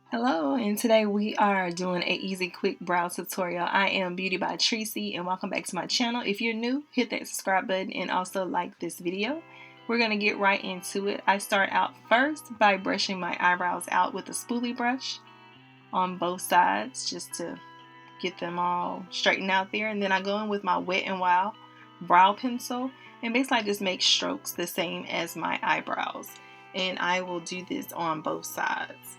Hello, and today we are doing a easy quick brow tutorial. I am Beauty by Tracy and welcome back to my channel. If you're new, hit that subscribe button and also like this video. We're going to get right into it. I start out first by brushing my eyebrows out with a spoolie brush on both sides just to get them all straightened out there, and then I go in with my Wet n Wild brow pencil and basically I just make strokes the same as my eyebrows, and I will do this on both sides.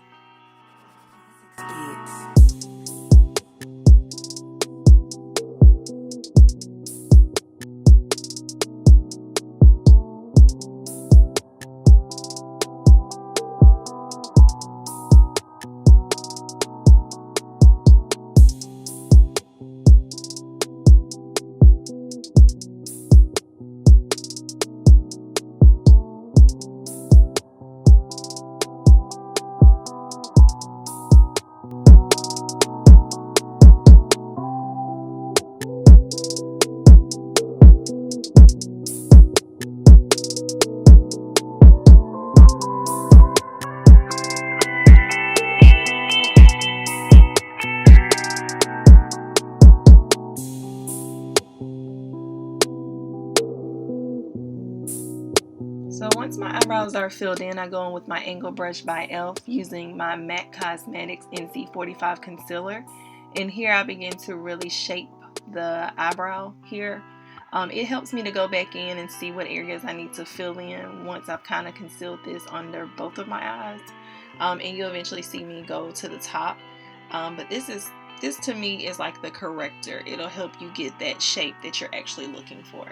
So once my eyebrows are filled in, I go in with my angle brush by e.l.f. using my MAC Cosmetics NC45 concealer. And here I begin to really shape the eyebrow here. It helps me to go back in and see what areas I need to fill in once I've kind of concealed this under both of my eyes. And you'll eventually see me go to the top. But this to me is like the corrector. It'll help you get that shape that you're actually looking for.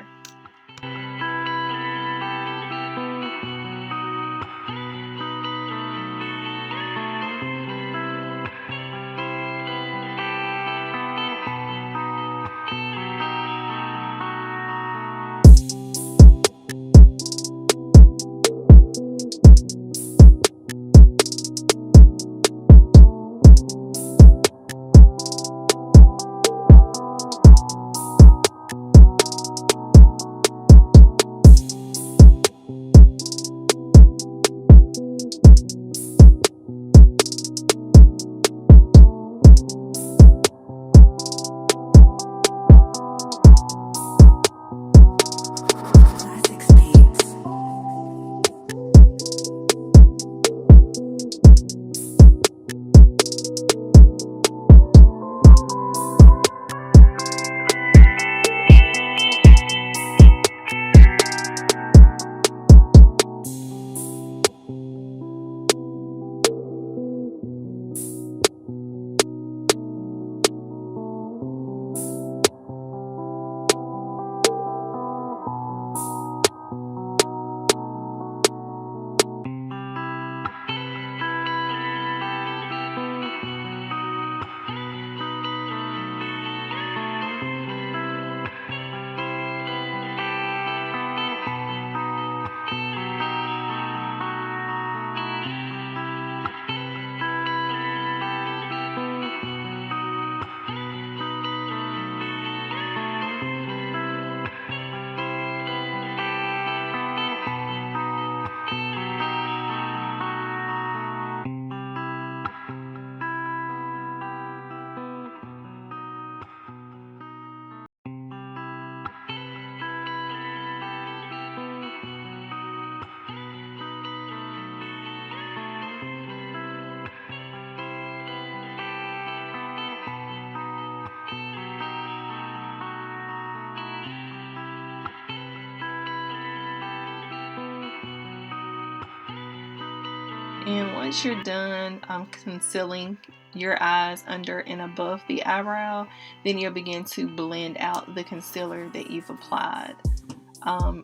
And once you're done concealing your eyes under and above the eyebrow, then you'll begin to blend out the concealer that you've applied.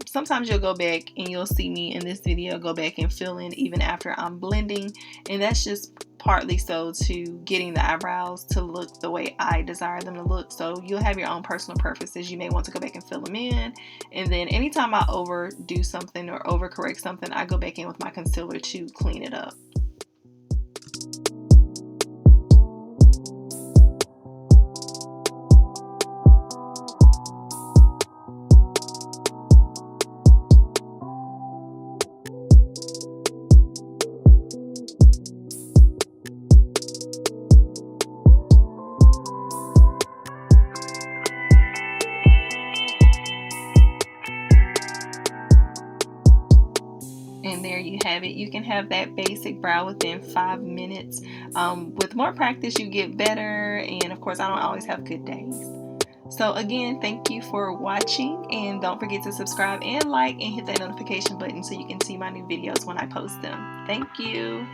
Sometimes you'll go back and you'll see me in this video go back and fill in even after I'm blending, and that's just partly so to getting the eyebrows to look the way I desire them to look. So you'll have your own personal preferences. You may want to go back and fill them in, and then anytime I overdo something or overcorrect something, I go back in with my concealer to clean it up. And there you have it. You can have that basic brow within 5 minutes. With more practice, you get better. And of course, I don't always have good days. So again, thank you for watching, and don't forget to subscribe and like and hit that notification button so you can see my new videos when I post them. Thank you.